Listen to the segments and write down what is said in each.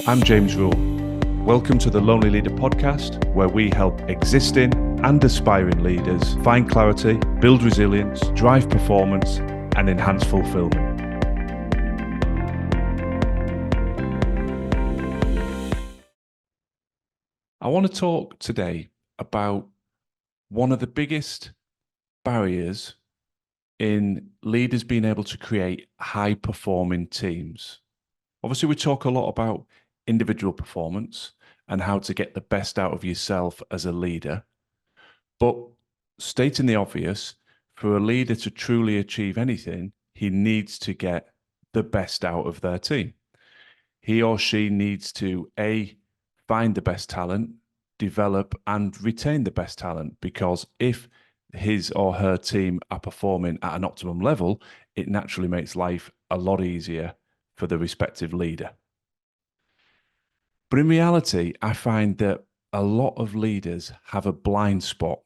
I'm James Rule. Welcome to the Lonely Leader podcast, where we help existing and aspiring leaders find clarity, build resilience, drive performance, and enhance fulfillment. I want to talk today about one of the biggest barriers in leaders being able to create high-performing teams. Obviously, we talk a lot about individual performance and how to get the best out of yourself as a leader. But stating the obvious, for a leader to truly achieve anything, he needs to get the best out of their team. He or she needs to, A, find the best talent, develop and retain the best talent, because if his or her team are performing at an optimum level, it naturally makes life a lot easier for the respective leader. But in reality, I find that a lot of leaders have a blind spot.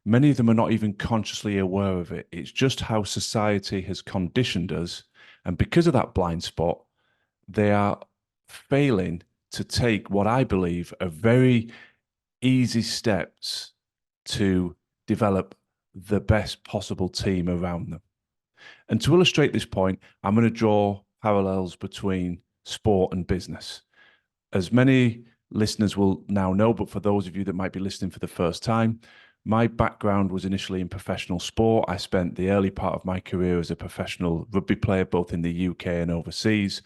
Many of them are not even consciously aware of it. It's just how society has conditioned us. And because of that blind spot, they are failing to take what I believe are very easy steps to develop the best possible team around them. And to illustrate this point, I'm going to draw parallels between sport and business. As many listeners will now know, but for those of you that might be listening for the first time, my background was initially in professional sport. I spent the early part of my career as a professional rugby player, both in the UK and overseas.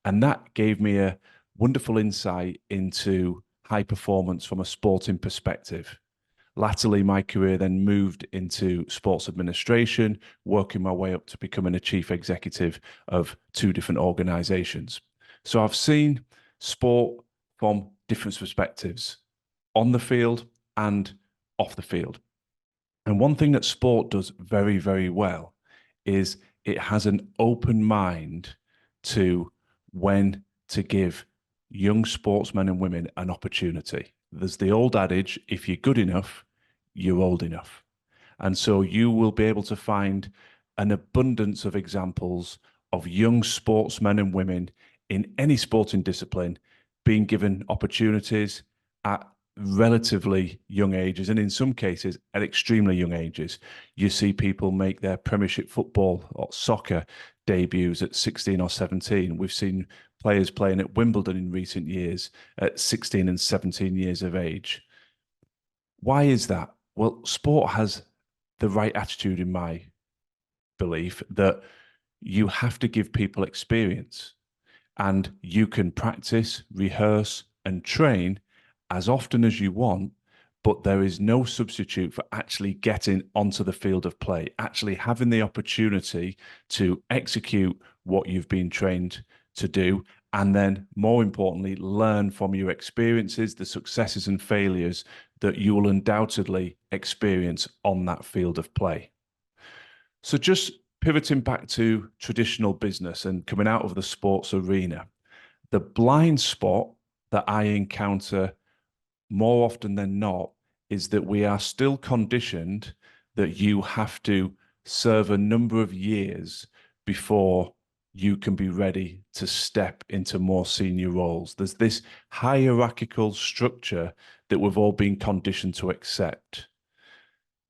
And that gave me a wonderful insight into high performance from a sporting perspective. Latterly, my career then moved into sports administration, working my way up to becoming a chief executive of two different organizations. So I've seen sport from different perspectives, on the field and off the field. And one thing that sport does very, very well is it has an open mind to when to give young sportsmen and women an opportunity. There's the old adage, if you're good enough, you're old enough. And so you will be able to find an abundance of examples of young sportsmen and women in any sporting discipline being given opportunities at relatively young ages, and in some cases at extremely young ages. You see people make their Premiership football or soccer debuts at 16 or 17. We've seen players playing at Wimbledon in recent years at 16 and 17 years of age. Why is that? Well, sport has the right attitude, in my belief, that you have to give people experience, and you can practice, rehearse, and train as often as you want, but there is no substitute for actually getting onto the field of play, actually having the opportunity to execute what you've been trained to do, and then, more importantly, learn from your experiences, the successes and failures that you will undoubtedly experience on that field of play. So just pivoting back to traditional business and coming out of the sports arena, the blind spot that I encounter more often than not is that we are still conditioned that you have to serve a number of years before you can be ready to step into more senior roles. There's this hierarchical structure that we've all been conditioned to accept.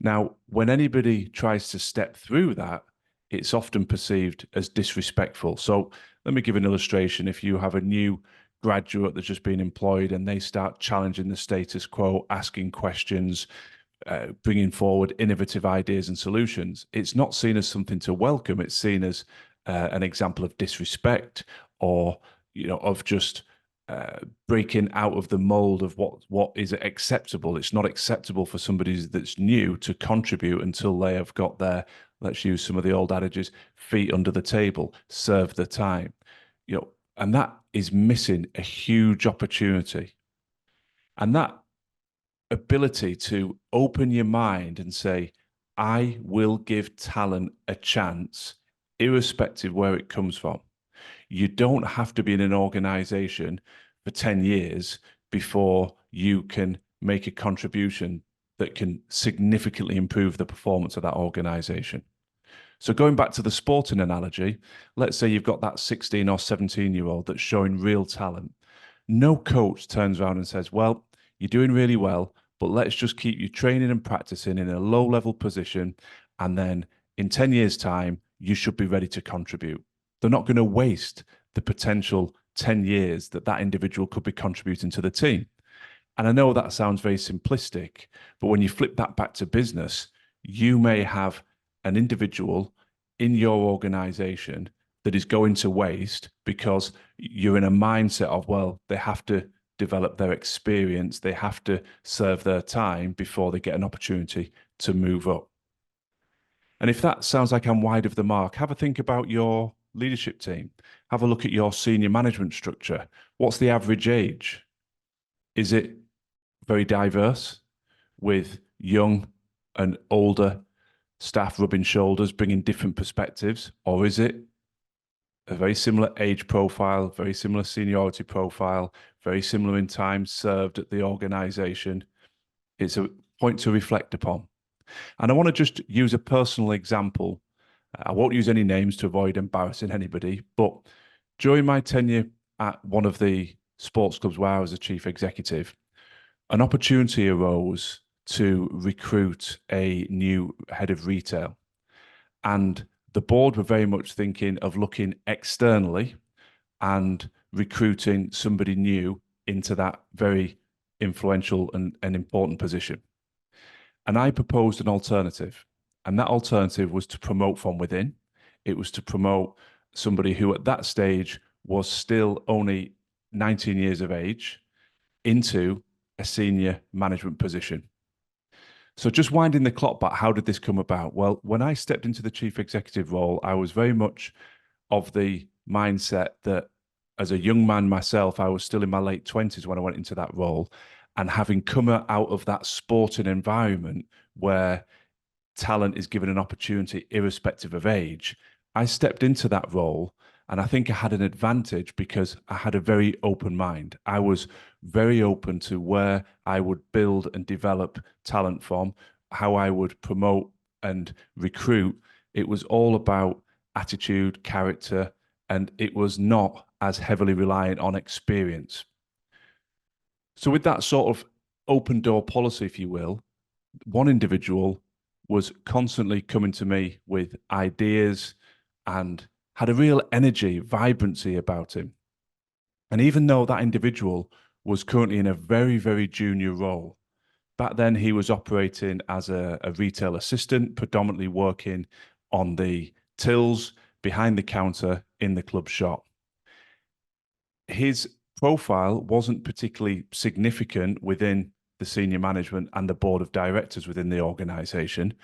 Now, when anybody tries to step through that, it's often perceived as disrespectful. So let me give an illustration. If you have a new graduate that's just been employed and they start challenging the status quo, asking questions, bringing forward innovative ideas and solutions, it's not seen as something to welcome. It's seen as an example of disrespect, or of just breaking out of the mold of what is acceptable. It's not acceptable for somebody that's new to contribute until they have got their, let's use some of the old adages, feet under the table, serve the time. And that is missing a huge opportunity. And that ability to open your mind and say, I will give talent a chance, irrespective where it comes from. You don't have to be in an organization for 10 years before you can make a contribution that can significantly improve the performance of that organization. So going back to the sporting analogy, let's say you've got that 16 or 17-year-old that's showing real talent. No coach turns around and says, well, you're doing really well, but let's just keep you training and practicing in a low level position. And then in 10 years' time, you should be ready to contribute. They're not going to waste the potential 10 years that that individual could be contributing to the team. And I know that sounds very simplistic, but when you flip that back to business, you may have an individual in your organization that is going to waste because you're in a mindset of, well, they have to develop their experience, they have to serve their time before they get an opportunity to move up. And if that sounds like I'm wide of the mark, have a think about your leadership team. Have a look at your senior management structure. What's the average age? Is it very diverse with young and older staff rubbing shoulders, bringing different perspectives? Or is it a very similar age profile, very similar seniority profile, very similar in time served at the organization? It's a point to reflect upon. And I want to just use a personal example. I won't use any names to avoid embarrassing anybody, but during my tenure at one of the sports clubs where I was a chief executive, an opportunity arose to recruit a new head of retail. And the board were very much thinking of looking externally and recruiting somebody new into that very influential and important position. And I proposed an alternative. And that alternative was to promote from within. It was to promote somebody who at that stage was still only 19 years of age into a senior management position. So just winding the clock back, how did this come about? Well, when I stepped into the chief executive role, I was very much of the mindset that as a young man myself, I was still in my late 20s when I went into that role. And having come out of that sporting environment where talent is given an opportunity irrespective of age, I stepped into that role. And I think I had an advantage because I had a very open mind. I was very open to where I would build and develop talent from, how I would promote and recruit. It was all about attitude, character, and it was not as heavily reliant on experience. So with that sort of open door policy, if you will, one individual was constantly coming to me with ideas and had a real energy, vibrancy about him. And even though that individual was currently in a very, very junior role, back then he was operating as a retail assistant, predominantly working on the tills behind the counter in the club shop. His profile wasn't particularly significant within the senior management and the board of directors within the organization.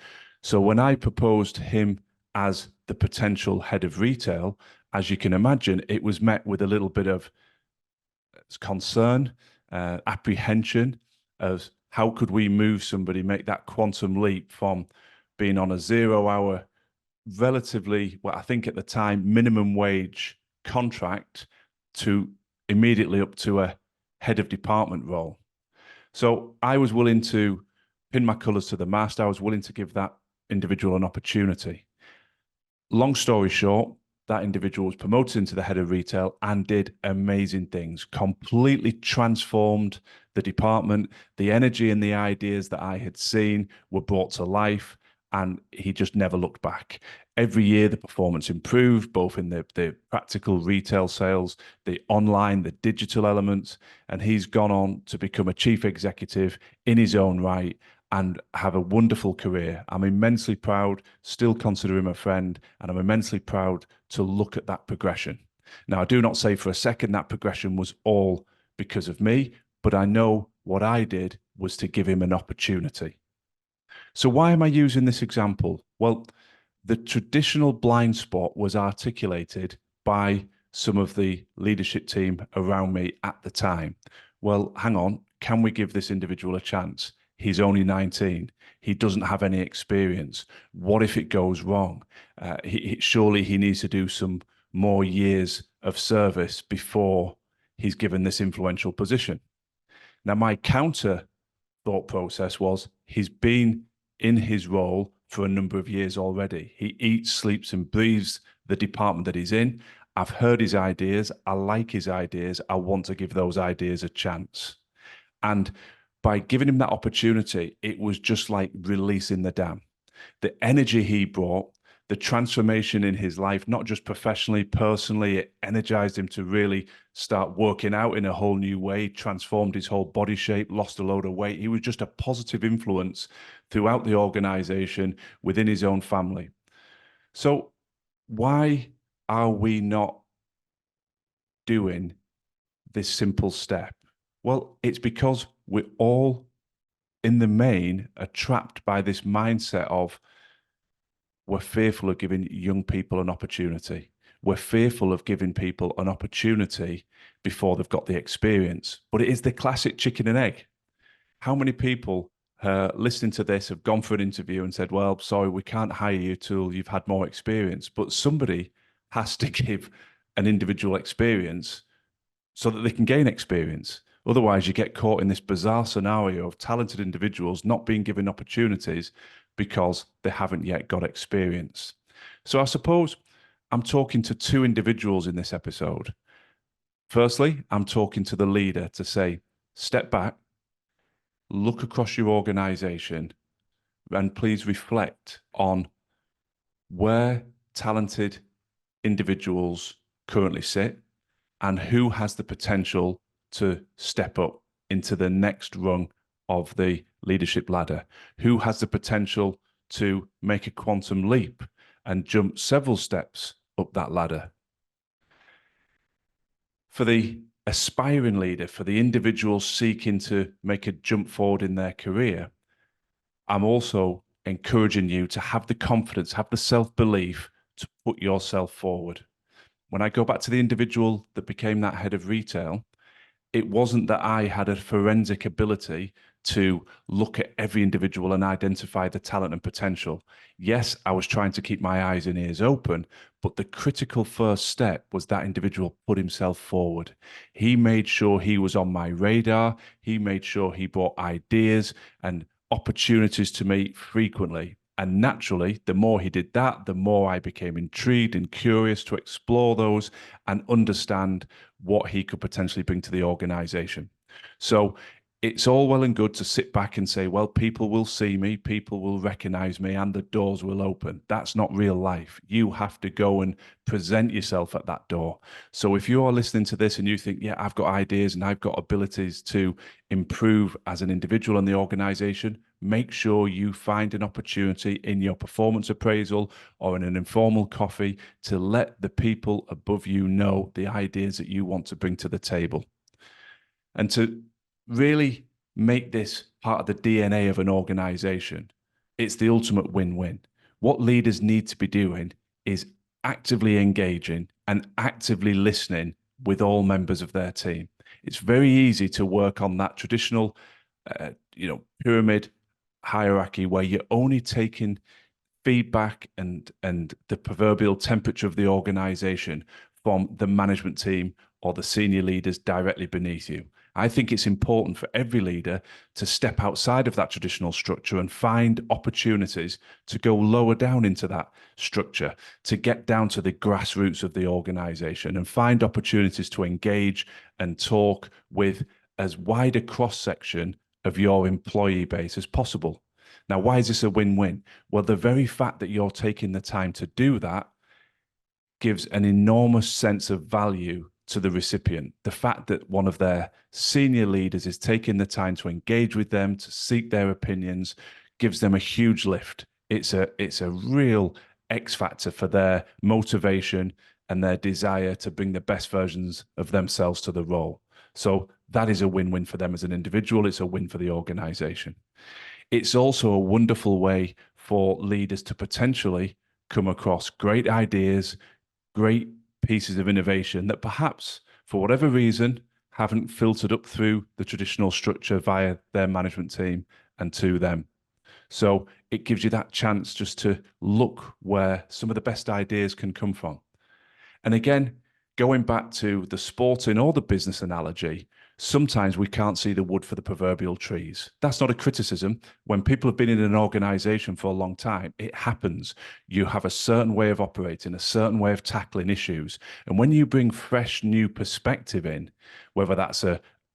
So when I proposed him as the potential head of retail, as you can imagine, it was met with a little bit of concern, apprehension of how could we move somebody, make that quantum leap from being on a 0-hour, relatively, well, I think at the time, minimum wage contract to immediately up to a head of department role. So I was willing to pin my colours to the mast. I was willing to give that individual an opportunity. Long story short, that individual was promoted into the head of retail and did amazing things, completely transformed the department. The energy and the ideas that I had seen were brought to life, and he just never looked back. Every year, the performance improved, both in the practical retail sales, the online, the digital elements, and he's gone on to become a chief executive in his own right and have a wonderful career. I'm immensely proud, still consider him a friend, and I'm immensely proud to look at that progression. Now, I do not say for a second that progression was all because of me, but I know what I did was to give him an opportunity. So why am I using this example? Well, the traditional blind spot was articulated by some of the leadership team around me at the time. Well, hang on, can we give this individual a chance? He's only 19. He doesn't have any experience. What if it goes wrong? Surely he needs to do some more years of service before he's given this influential position. Now, my counter thought process was he's been in his role for a number of years already. He eats, sleeps, and breathes the department that he's in. I've heard his ideas. I like his ideas. I want to give those ideas a chance. And by giving him that opportunity, it was just like releasing the dam. The energy he brought, the transformation in his life, not just professionally, personally, it energized him to really start working out in a whole new way, transformed his whole body shape, lost a load of weight. He was just a positive influence throughout the organization, within his own family. So why are we not doing this simple step? Well, it's because we're all, in the main, are trapped by this mindset of we're fearful of giving young people an opportunity. We're fearful of giving people an opportunity before they've got the experience. But it is the classic chicken and egg. How many people listening to this have gone for an interview and said, well, sorry, we can't hire you till you've had more experience. But somebody has to give an individual experience so that they can gain experience. Otherwise, you get caught in this bizarre scenario of talented individuals not being given opportunities because they haven't yet got experience. So I suppose I'm talking to two individuals in this episode. Firstly, I'm talking to the leader to say, step back, look across your organization, and please reflect on where talented individuals currently sit and who has the potential to step up into the next rung of the leadership ladder, who has the potential to make a quantum leap and jump several steps up that ladder. For the aspiring leader, for the individual seeking to make a jump forward in their career, I'm also encouraging you to have the confidence, have the self-belief to put yourself forward. When I go back to the individual that became that head of retail, it wasn't that I had a forensic ability to look at every individual and identify the talent and potential. Yes, I was trying to keep my eyes and ears open, but the critical first step was that individual put himself forward. He made sure he was on my radar. He made sure he brought ideas and opportunities to me frequently. And naturally, the more he did that, the more I became intrigued and curious to explore those and understand what he could potentially bring to the organization. So it's all well and good to sit back and say, well, people will see me, people will recognize me, and the doors will open. That's not real life. You have to go and present yourself at that door. So if you are listening to this and you think, yeah, I've got ideas and I've got abilities to improve as an individual in the organization, make sure you find an opportunity in your performance appraisal or in an informal coffee to let the people above you know the ideas that you want to bring to the table. And to really make this part of the DNA of an organization, it's the ultimate win-win. What leaders need to be doing is actively engaging and actively listening with all members of their team. It's very easy to work on that traditional, pyramid hierarchy where you're only taking feedback and the proverbial temperature of the organization from the management team or the senior leaders directly beneath you. I think it's important for every leader to step outside of that traditional structure and find opportunities to go lower down into that structure, to get down to the grassroots of the organization and find opportunities to engage and talk with as wide a cross-section of your employee base as possible. Now, why is this a win-win? Well, the very fact that you're taking the time to do that gives an enormous sense of value to the recipient. The fact that one of their senior leaders is taking the time to engage with them, to seek their opinions, gives them a huge lift. It's a real X factor for their motivation and their desire to bring the best versions of themselves to the role. So that is a win-win for them as an individual. It's a win for the organization. It's also a wonderful way for leaders to potentially come across great ideas, great pieces of innovation that perhaps, for whatever reason, haven't filtered up through the traditional structure via their management team and to them. So it gives you that chance just to look where some of the best ideas can come from. And again, going back to the sporting or the business analogy, sometimes we can't see the wood for the proverbial trees. That's not a criticism. When people have been in an organization for a long time, it happens. You have a certain way of operating, a certain way of tackling issues. And when you bring fresh, new perspective in, whether that's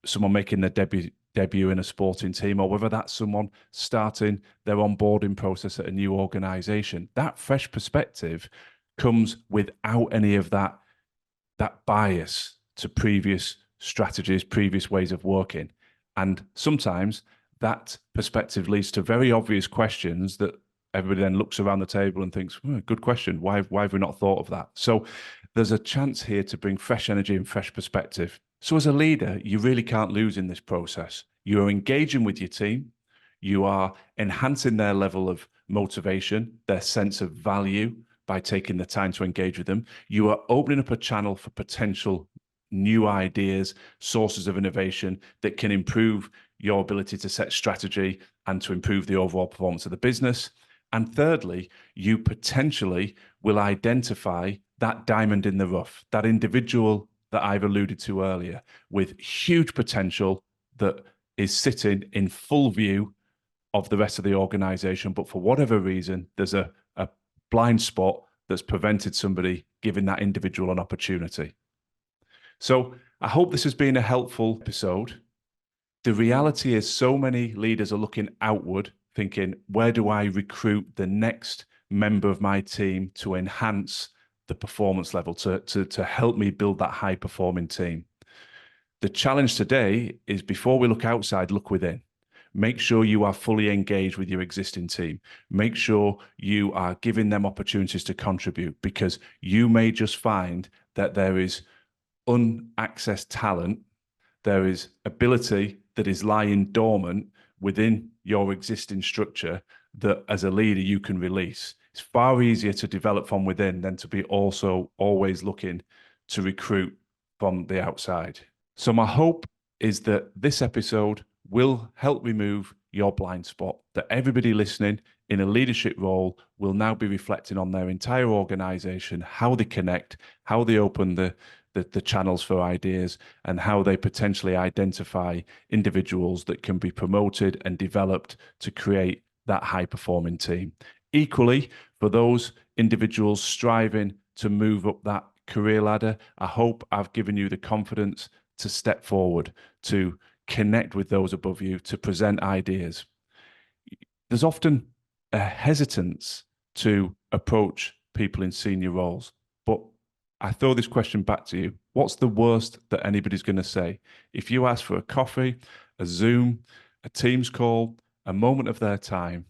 someone making their debut in a sporting team, or whether that's someone starting their onboarding process at a new organization, that fresh perspective comes without any of that bias to previous strategies, previous ways of working. And sometimes that perspective leads to very obvious questions that everybody then looks around the table and thinks, good question. Why have we not thought of that? So there's a chance here to bring fresh energy and fresh perspective. So as a leader, you really can't lose in this process. You are engaging with your team. You are enhancing their level of motivation, their sense of value by taking the time to engage with them. You are opening up a channel for potential new ideas, sources of innovation that can improve your ability to set strategy and to improve the overall performance of the business. And thirdly, you potentially will identify that diamond in the rough, that individual that I've alluded to earlier, with huge potential that is sitting in full view of the rest of the organization. But for whatever reason, there's a blind spot that's prevented somebody giving that individual an opportunity. So I hope this has been a helpful episode. The reality is so many leaders are looking outward, thinking, where do I recruit the next member of my team to enhance the performance level, to help me build that high-performing team? The challenge today is, before we look outside, look within. Make sure you are fully engaged with your existing team. Make sure you are giving them opportunities to contribute, because you may just find that there is unaccessed talent, there is ability that is lying dormant within your existing structure that as a leader you can release. It's far easier to develop from within than to be also always looking to recruit from the outside. So my hope is that this episode will help remove your blind spot, that everybody listening in a leadership role will now be reflecting on their entire organization, how they connect, how they open the channels for ideas, and how they potentially identify individuals that can be promoted and developed to create that high-performing team. Equally, for those individuals striving to move up that career ladder, I hope I've given you the confidence to step forward, to connect with those above you, to present ideas. There's often a hesitance to approach people in senior roles, but I throw this question back to you. What's the worst that anybody's going to say? If you ask for a coffee, a Zoom, a Teams call, a moment of their time,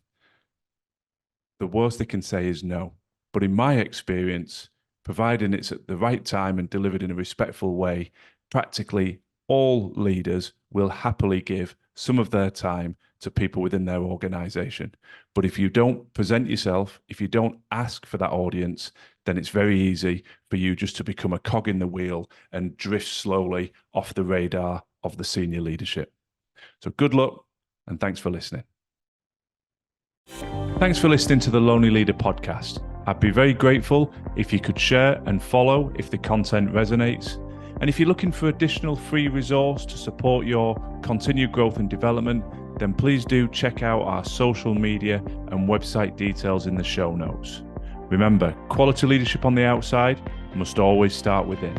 the worst they can say is no. But in my experience, providing it's at the right time and delivered in a respectful way, practically all leaders will happily give some of their time to people within their organization. But if you don't present yourself, if you don't ask for that audience, then it's very easy for you just to become a cog in the wheel and drift slowly off the radar of the senior leadership. So good luck, and thanks for listening. Thanks for listening to the Lonely Leader podcast. I'd be very grateful if you could share and follow if the content resonates. And if you're looking for additional free resource to support your continued growth and development, then please do check out our social media and website details in the show notes. Remember, quality leadership on the outside must always start within.